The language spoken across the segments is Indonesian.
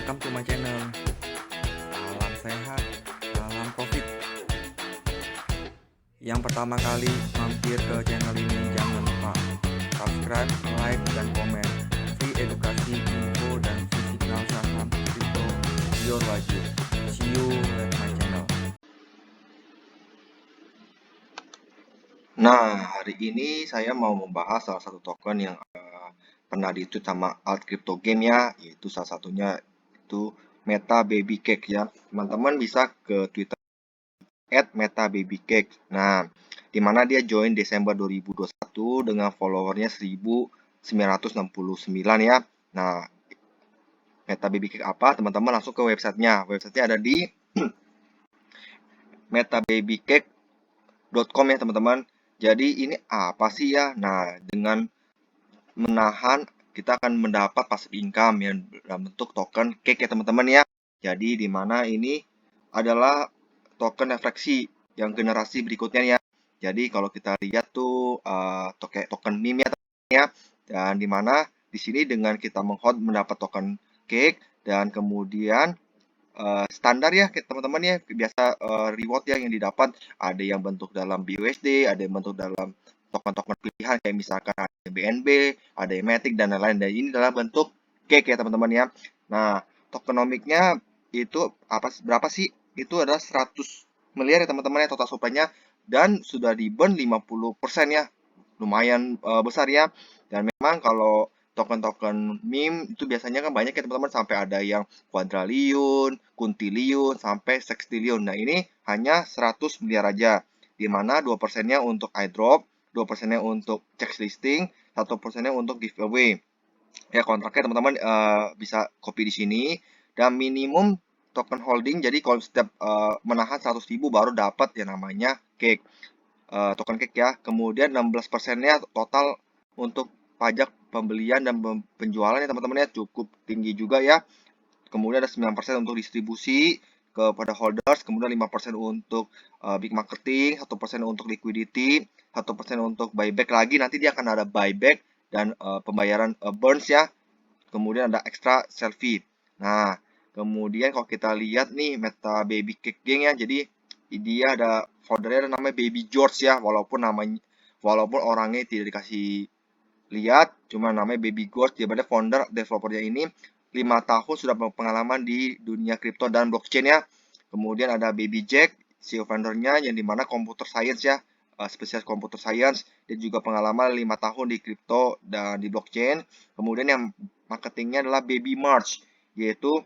Welcome to my channel. Salam sehat, salam profit. Yang pertama kali mampir ke channel ini, jangan lupa subscribe, like, dan komen. Free edukasi, info, dan fisikal saham kripto your wajib. See you at my channel. Nah, hari ini saya mau membahas salah satu token yang pernah di-tweet sama Alt Crypto Game ya, yaitu salah satunya itu Meta Baby Cake ya. Teman-teman bisa ke Twitter @metababycake. Nah, di mana dia join Desember 2021 dengan followernya 1969 ya. Nah, Meta Baby Cake apa? Teman-teman langsung ke websitenya. Websitenya ada di metababykake.com ya teman-teman. Jadi ini apa sih ya? Nah, dengan menahan kita akan mendapat passive income yang dalam bentuk token cake ya teman-teman ya. Jadi di mana ini adalah token refleksi yang generasi berikutnya ya. Jadi kalau kita lihat tuh token meme ya teman-teman ya. Dan di mana di sini dengan kita menghold mendapat token cake dan kemudian standar ya teman-teman ya, biasa reward ya yang didapat ada yang bentuk dalam BUSD, ada yang bentuk dalam token-token pilihan kayak misalkan ada BNB, ada yang Matic dan lain-lain. Dan ini adalah bentuk cake ya teman-teman ya. Nah, tokenomiknya itu berapa sih? Itu adalah 100 miliar ya teman-teman ya total supply-nya dan sudah di burn 50% ya. Lumayan besar ya. Dan memang kalau token-token meme itu biasanya kan banyak ya teman-teman, sampai ada yang kuadriliun, kuntiliun, sampai sextiliun. Nah, ini hanya 100 miliar aja, di mana 2%-nya untuk airdrop, 2%-nya untuk check listing, 1%-nya untuk giveaway. Ya, kontraknya teman-teman bisa copy di sini. Dan minimum token holding, jadi kalau setiap menahan 100.000 baru dapat yang namanya cake. Token cake ya. Kemudian 16%-nya total untuk pajak pembelian dan penjualan ya teman-teman ya, cukup tinggi juga ya. Kemudian ada 9% untuk distribusi kepada holders, kemudian 5% untuk big marketing, 1% untuk liquidity, 1% untuk buyback lagi, nanti dia akan ada buyback dan pembayaran burns ya. Kemudian ada extra selfie. Nah, kemudian kalau kita lihat nih Meta Baby Cake Gang ya, jadi dia ada foldernya namanya Baby George ya, walaupun orangnya tidak dikasih lihat, cuma namanya Baby George. Dia pada founder developernya ini 5 tahun sudah berpengalaman di dunia kripto dan blockchain ya. Kemudian ada Baby Jack, CEO foundernya yang dimana computer science ya, spesialis computer science. Dia juga pengalaman 5 tahun di kripto dan di blockchain. Kemudian yang marketingnya adalah Baby March, yaitu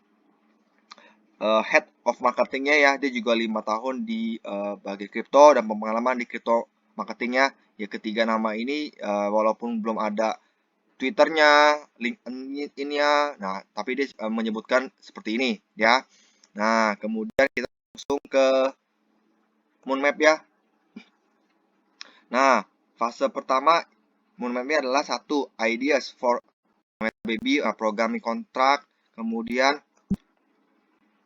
head of marketingnya ya. Dia juga 5 tahun di bagian kripto dan pengalaman di kripto marketingnya. Ya, ketiga nama ini walaupun belum ada Twitternya, LinkedIn-nya, nah tapi dia menyebutkan seperti ini ya. Nah, kemudian kita langsung ke Moonmap ya. Nah, fase pertama Moonmap-nya adalah satu ideas for Meta Baby, programming contract, kemudian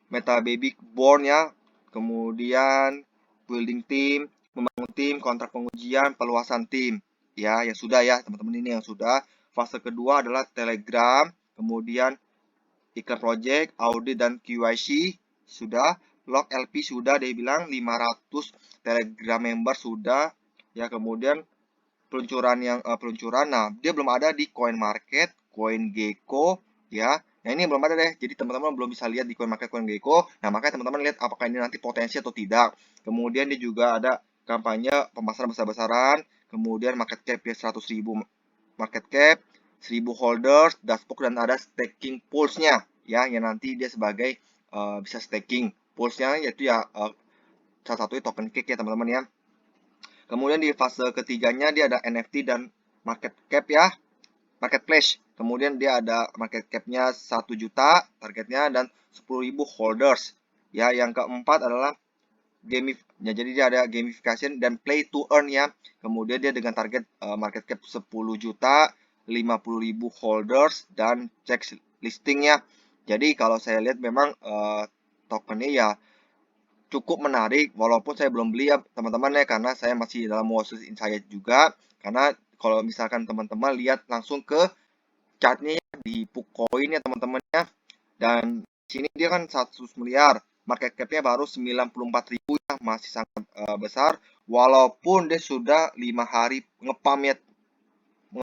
Meta Baby born ya, kemudian building team, membangun tim, kontrak pengujian, peluasan tim ya, yang sudah ya teman-teman, ini yang sudah. Fase kedua adalah Telegram, kemudian iklan project, audit dan QIC sudah, log LP sudah, dia bilang 500 Telegram member sudah ya. Kemudian peluncuran, nah dia belum ada di CoinMarket, CoinGecko ya. Nah, ini belum ada deh, jadi teman-teman belum bisa lihat di CoinMarket, CoinGecko. Nah, makanya teman-teman lihat apakah ini nanti potensi atau tidak. Kemudian dia juga ada kampanye pemasaran besar-besaran, kemudian market cap ya 100.000 market cap, 1.000 holders, dashboard, dan ada staking pools-nya ya, yang nanti dia sebagai bisa staking pools-nya, yaitu ya salah satunya token cake ya teman-teman ya. Kemudian di fase ketiganya dia ada NFT dan market cap ya, marketplace. Kemudian dia ada market cap-nya 1 juta targetnya dan 10.000 holders. Ya, yang keempat adalah ya, jadi dia ada gamification dan play to earn ya. Kemudian dia dengan target market cap 10 juta, 50.000 holders dan check listing ya. Jadi kalau saya lihat memang tokennya ya cukup menarik, walaupun saya belum beli ya teman-teman ya, karena saya masih dalam watchlist saya juga. Karena kalau misalkan teman-teman lihat langsung ke chartnya ya, di Pukoin ya teman-teman ya, dan sini dia kan 100 miliar, market cap-nya baru 94.000 ya, masih sangat besar, walaupun dia sudah 5 hari ngepam ya,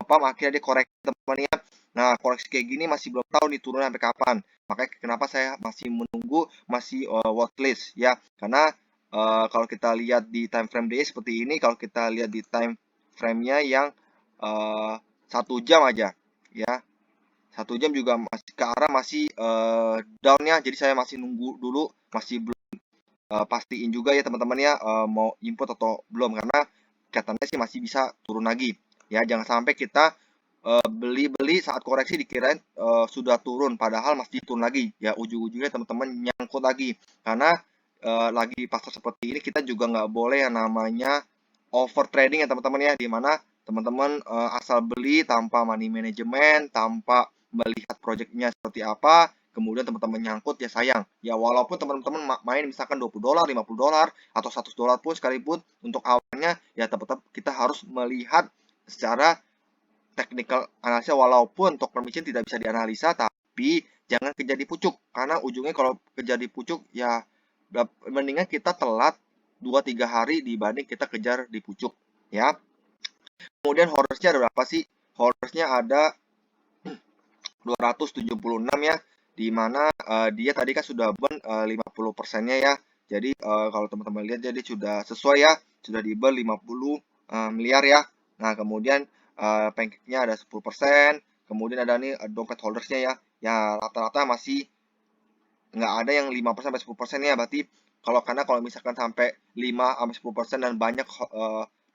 akhirnya dia koreksi teman-teman ya. Nah, koreksi kayak gini masih belum tahu nih turun sampai kapan. Makanya kenapa saya masih menunggu, masih watchlist ya. Karena kalau kita lihat di time frame day seperti ini, kalau kita lihat di time frame-nya yang 1 jam aja ya. 1 jam juga masih ke arah masih down ya. Jadi saya masih nunggu dulu, masih belum pastiin juga ya teman-teman ya mau input atau belum, karena katanya sih masih bisa turun lagi. Ya, jangan sampai kita beli-beli saat koreksi dikirain sudah turun, padahal masih turun lagi. Ya, ujung-ujungnya teman-teman nyangkut lagi. Karena lagi pasar seperti ini kita juga nggak boleh yang namanya over trading ya teman-teman ya, dimana teman-teman asal beli tanpa money management, tanpa melihat projectnya seperti apa, kemudian teman-teman nyangkut ya sayang. Ya walaupun teman-teman main misalkan $20, $50 atau $100 pun sekalipun untuk awalnya, ya tetap kita harus melihat secara technical analisa, walaupun token machine tidak bisa dianalisa, tapi jangan kejar di pucuk, karena ujungnya kalau kejar di pucuk ya mendingan kita telat 2-3 hari dibanding kita kejar di pucuk ya. Kemudian horror-nya ada berapa sih? Horror-nya ada 276 ya, di mana dia tadi kan sudah burn 50%-nya ya. Jadi kalau teman-teman lihat jadi sudah sesuai ya, sudah di burn 50 miliar ya. Nah, kemudian pancake-nya ada 10%, kemudian ada nih dompet holders-nya ya. Ya rata-rata masih nggak ada yang 5% sampai 10% ya, berarti kalau misalkan sampai 5 sampai 10% dan banyak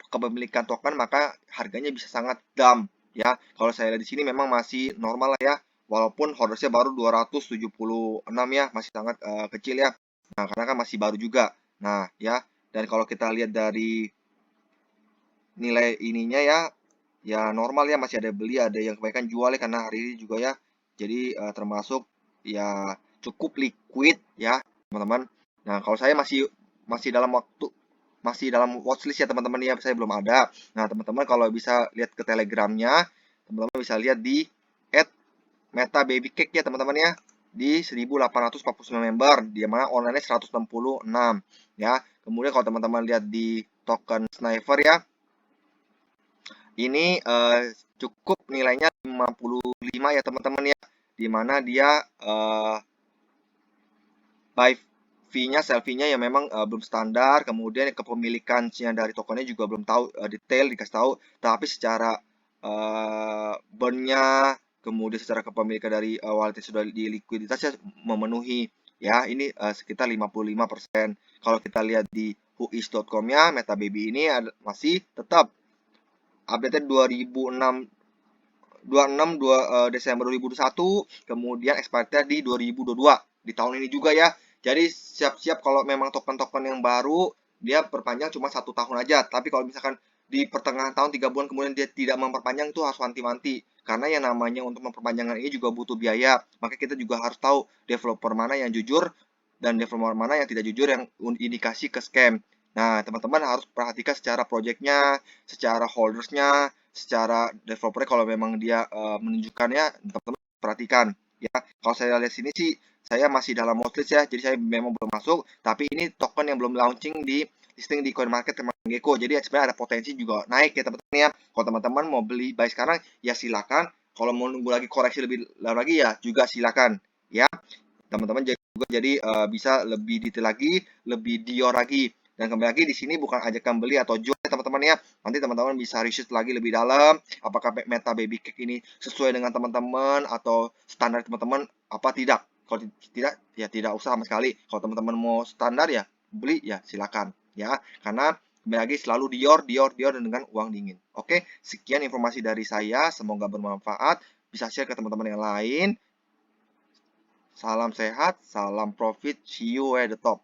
kepemilikan token, maka harganya bisa sangat dump ya. Kalau saya lihat di sini memang masih normal lah ya, walaupun holdersnya baru 276 ya, masih sangat kecil ya. Nah, karena kan masih baru juga. Nah, ya, dan kalau kita lihat dari nilai ininya ya, ya normal ya, masih ada beli, ada yang kebanyakan jual ya, karena hari ini juga ya. Jadi termasuk ya cukup liquid ya, teman-teman. Nah, kalau saya masih dalam watchlist ya teman-teman ya, saya belum ada. Nah, teman-teman kalau bisa lihat ke Telegramnya, teman-teman bisa lihat di @metababycake ya teman-teman ya, di 1849 member, di mana online-nya 166 ya. Kemudian kalau teman-teman lihat di token Sniper ya, ini cukup nilainya 55 ya teman-teman ya, di mana dia buy fee-nya, sell fee-nya ya memang belum standar, kemudian kepemilikannya dari tokennya juga belum tahu detail dikasih tahu, tapi secara burn-nya, kemudian secara kepemilikan dari wallet sudah di likuiditasnya memenuhi ya, ini sekitar 55%. Kalau kita lihat di whois.com-nya, MetaBaby ini masih tetap update-nya 26 Desember 2021, kemudian expired di 2022 di tahun ini juga ya. Jadi siap-siap kalau memang token-token yang baru dia perpanjang cuma 1 tahun aja. Tapi kalau misalkan di pertengahan tahun 3 bulan kemudian dia tidak memperpanjang, itu harus wanti-wanti. Karena yang namanya untuk memperpanjangkan ini juga butuh biaya. Maka kita juga harus tahu developer mana yang jujur dan developer mana yang tidak jujur, yang indikasi ke scam. Nah, teman-teman harus perhatikan secara projectnya, secara holdersnya, secara developer kalau memang dia menunjukkannya, teman-teman perhatikan ya. Kalau saya lihat sini sih saya masih dalam watchlist ya, jadi saya memang belum masuk, tapi ini token yang belum launching di listing di CoinMarket sama Gecko, jadi sebenarnya ada potensi juga naik ya teman-teman ya. Kalau teman-teman mau beli buy sekarang ya silakan, kalau mau nunggu lagi koreksi lebih lama lagi ya juga silakan ya teman-teman. Jadi bisa lebih detail lagi, lebih dior lagi. Dan kembali lagi di sini bukan ajakan beli atau jual ya teman-teman ya. Nanti teman-teman bisa research lagi lebih dalam, apakah MetaBabyCake ini sesuai dengan teman-teman atau standar teman-teman apa tidak. Kalau tidak ya tidak usah sama sekali. Kalau teman-teman mau standar ya beli ya silakan ya. Karena kembali lagi selalu dior dan dengan uang dingin. Oke, sekian informasi dari saya, semoga bermanfaat, bisa share ke teman-teman yang lain. Salam sehat, salam profit, see you at the top.